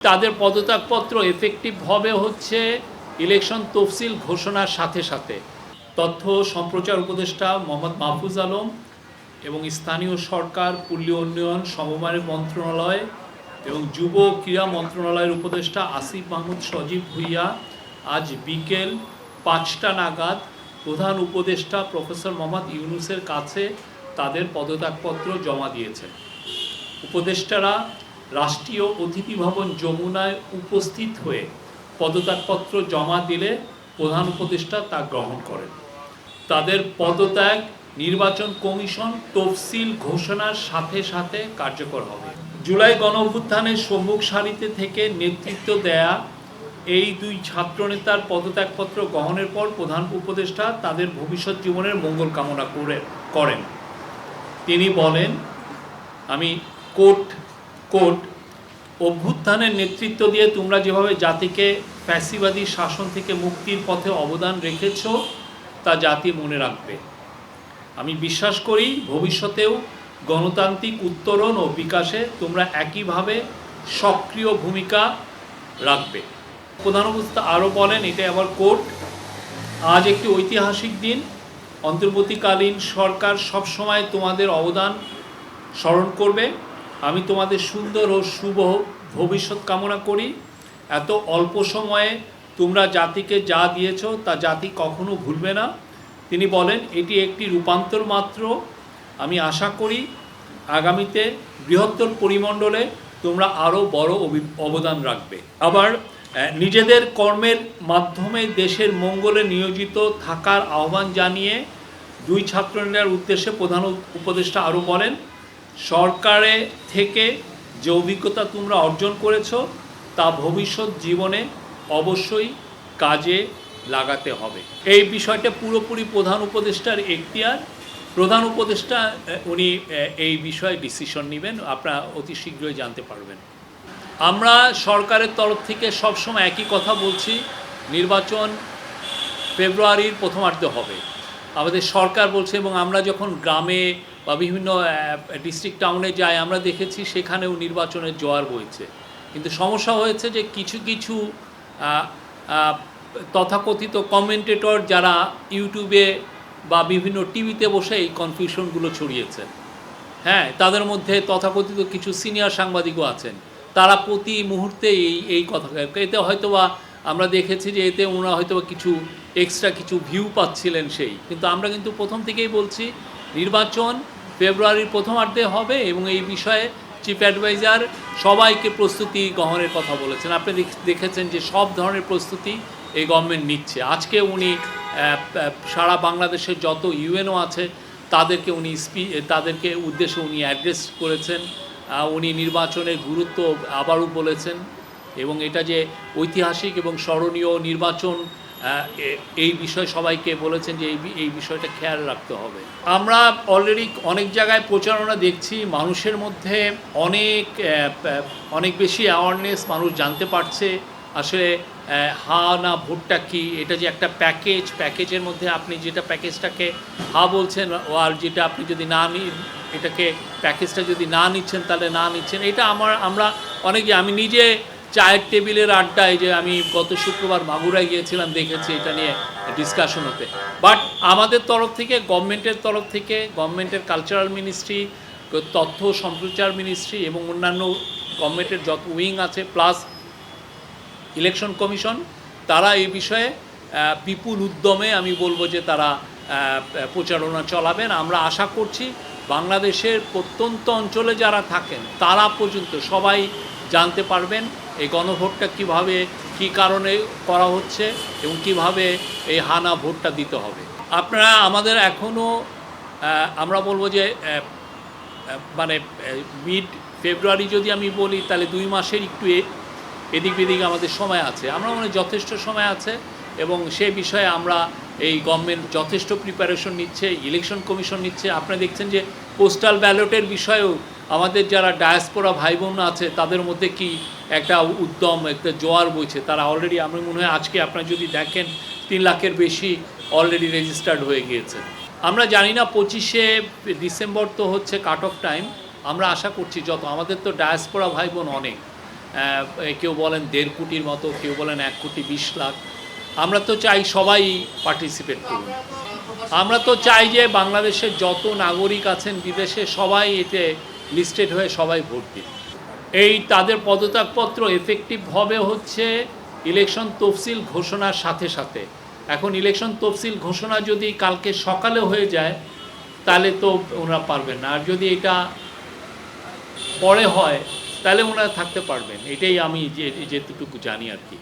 তাদের পদত্যাগপত্র এফেক্টিভ হবে হচ্ছে ইলেকশন তফসিল ঘোষণার সাথে সাথে। তথ্য সম্প্রচার উপদেষ্টা মোহাম্মদ মাহফুজ আলম এবং স্থানীয় সরকার, পল্লী উন্নয়ন, সমবায় মন্ত্রণালয় এবং যুব ক্রীড়া মন্ত্রণালয়ের উপদেষ্টা আসিফ মাহমুদ সজীব ভুইয়া আজ বিকেল 5টা নাগাদ প্রধান উপদেষ্টা প্রফেসর মোহাম্মদ ইউনূসের কাছে তাদের পদত্যাগপত্র জমা দিয়েছেন। উপদেষ্টারা রাষ্ট্রীয় অতিথি ভবন যমুনায় উপস্থিত হয়ে পদত্যাগপত্র জমা দিলে প্রধান উপদেষ্টা তা গ্রহণ করেন। তাদের পদত্যাগ নির্বাচন কমিশন তফসিল ঘোষণার সাথে সাথে কার্যকর হবে। জুলাই গণঅভ্যুত্থানের সম্মুখ সারিতে থেকে নেতৃত্ব দেয়া এই দুই ছাত্রনেতার পদত্যাগপত্র গ্রহণের পর প্রধান উপদেষ্টা তাদের ভবিষ্যৎ জীবনের মঙ্গল কামনা করেন। তিনি বলেন, আমি কোট অভ্যুত্থানের নেতৃত্ব দিয়ে তোমরা যেভাবে জাতিকে ফ্যাসিবাদী শাসন থেকে মুক্তির পথে অবদান রেখেছ তা জাতি মনে রাখবে। আমি বিশ্বাস করি ভবিষ্যতেও গণতান্ত্রিক উত্তরণ ও বিকাশে তোমরা একইভাবে সক্রিয় ভূমিকা রাখবে। প্রধান উপদেষ্টা আরও বলেন, এটা আবার কোট, আজ একটি ঐতিহাসিক দিন। অন্তর্বর্তীকালীন সরকার সবসময় তোমাদের অবদান স্মরণ করবে। আমি তোমাদের সুন্দর ও শুভ ভবিষ্যৎ কামনা করি। এত অল্প সময়ে তোমরা জাতিকে যা দিয়েছ তা জাতি কখনো ভুলবে না। তিনি বলেন, এটি একটি রূপান্তর মাত্র। আমি আশা করি আগামীতে বৃহত্তর পরিমণ্ডলে তোমরা আরও বড় অবদান রাখবে। আবার নিজেদের কর্মের মাধ্যমে দেশের মঙ্গলে নিয়োজিত থাকার আহ্বান জানিয়ে দুই ছাত্রনেতার উদ্দেশ্যে প্রধান উপদেষ্টা আরও বলেন, সরকারে থেকে যে অভিজ্ঞতা তোমরা অর্জন করেছ তা ভবিষ্যৎ জীবনে অবশ্যই কাজে লাগাতে হবে। এই বিষয়টা পুরোপুরি প্রধান উপদেষ্টার এখতিয়ার। প্রধান উপদেষ্টা উনি এই বিষয়ে ডিসিশন নেবেন, আপনারা অতি শীঘ্রই জানতে পারবেন। আমরা সরকারের তরফ থেকে সবসময় একই কথা বলছি, নির্বাচন ফেব্রুয়ারির প্রথমার্ধে হবে আমাদের সরকার বলছে। এবং আমরা যখন গ্রামে বা বিভিন্ন ডিস্ট্রিক্ট টাউনে যাই আমরা দেখেছি সেখানেও নির্বাচনের জোয়ার বইছে। কিন্তু সমস্যা হয়েছে যে কিছু কিছু তথাকথিত কমেন্টেটর যারা ইউটিউবে বা বিভিন্ন টিভিতে বসে এই কনফিউশনগুলো ছড়িয়েছেন, হ্যাঁ, তাদের মধ্যে তথাকথিত কিছু সিনিয়র সাংবাদিকও আছেন। তারা প্রতি মুহূর্তে এই কথা, এতে হয়তোবা আমরা দেখেছি যে এতে ওনারা হয়তোবা কিছু এক্সট্রা কিছু ভিউ পাচ্ছিলেন সেই। কিন্তু আমরা কিন্তু প্রথম থেকেই বলছি নির্বাচন ফেব্রুয়ারির প্রথমার্ধে হবে এবং এই বিষয়ে চিফ অ্যাডভাইজার সবাইকে প্রস্তুতি গ্রহণের কথা বলেছেন। আপনি দেখেছেন যে সব ধরনের প্রস্তুতি এই গভর্নমেন্ট নিচ্ছে। আজকে উনি সারা বাংলাদেশের যত ইউএনও আছে তাদেরকে উদ্দেশ্যে উনি অ্যাড্রেস করেছেন। উনি নির্বাচনের গুরুত্ব আবারও বলেছেন এবং এটা যে ঐতিহাসিক এবং স্মরণীয় নির্বাচন এই বিষয়ে সবাইকে বলেছেন যে এই বিষয়টা খেয়াল রাখতে হবে। আমরা অলরেডি অনেক জায়গায় প্রচারণা দেখছি, মানুষের মধ্যে অনেক বেশি অ্যাওয়ারনেস, মানুষ জানতে পারছে আসলে হা না ভোটটা কী। এটা যে একটা প্যাকেজের মধ্যে আপনি যেটা প্যাকেজটাকে হা বলছেন আর যেটা আপনি যদি না এটাকে প্যাকেজটা যদি না নিচ্ছেন তাহলে না নিচ্ছেন, এটা আমরা আমি নিজে চায়ের টেবিলের আড্ডায় যে আমি গত শুক্রবার মাগুরায় গিয়েছিলাম দেখেছি এটা নিয়ে ডিসকাশন হতে। বাট আমাদের তরফ থেকে গভর্নমেন্টের কালচারাল মিনিস্ট্রি, তথ্য সম্প্রচার মিনিস্ট্রি এবং অন্যান্য গভর্নমেন্টের যত উইং আছে প্লাস ইলেকশন কমিশন, তারা এই বিষয়ে বিপুল উদ্যমে আমি বলবো যে তারা প্রচারণা চালাবেন। আমরা আশা করছি বাংলাদেশের প্রত্যন্ত অঞ্চলে যারা থাকেন তারা পর্যন্ত সবাই জানতে পারবেন এই গণভোটটা কীভাবে, কী কারণে করা হচ্ছে এবং কিভাবে এই হানা ভোটটা দিতে হবে। আপনারা আমাদের এখনও আমরা বলবো যে মানে মিড ফেব্রুয়ারি যদি আমি বলি তাহলে 2 মাসের একটু এদিক বেদিক আমাদের সময় আছে। আমরা মনে যথেষ্ট সময় আছে এবং সে বিষয়ে আমরা এই গভর্নমেন্ট যথেষ্ট প্রিপারেশন নিচ্ছে, ইলেকশন কমিশন নিচ্ছে। আপনারা দেখছেন যে পোস্টাল ব্যালটের বিষয়েও আমাদের যারা ডায়াসপোরা ভাই বোন আছে তাদের মধ্যে কি একটা উদ্যম, একটা জোয়ার বইছে। তারা অলরেডি আমার মনে হয় আজকে আপনারা যদি দেখেন 3 লাখের বেশি অলরেডি রেজিস্টার্ড হয়ে গিয়েছে। আমরা জানি না 25শে ডিসেম্বর তো হচ্ছে কাট অফ টাইম। আমরা আশা করছি আমাদের তো ডায়াসপোরা ভাই বোন অনেক, কেউ বলেন 1.5 কোটির মতো, কেউ বলেন 1,20,00,000। আমরা তো চাই সবাই পার্টিসিপেট করুন। আমরা তো চাই যে বাংলাদেশের যত নাগরিক আছেন বিদেশে সবাই এতে লিস্টেড হয়ে সবাই ভোট দিন। এই তাদের পদত্যাগপত্র এফেক্টিভ হবে হচ্ছে ইলেকশন তফসিল ঘোষণার সাথে সাথে। এখন ইলেকশন তফসিল ঘোষণা যদি কালকে সকালে হয়ে যায় তাহলে তো ওনারা পারবেন না, আর যদি এটা পরে হয় তাহলে ওনারা থাকতে পারবেন। এটাই আমি যেটুকু জানি আর কি।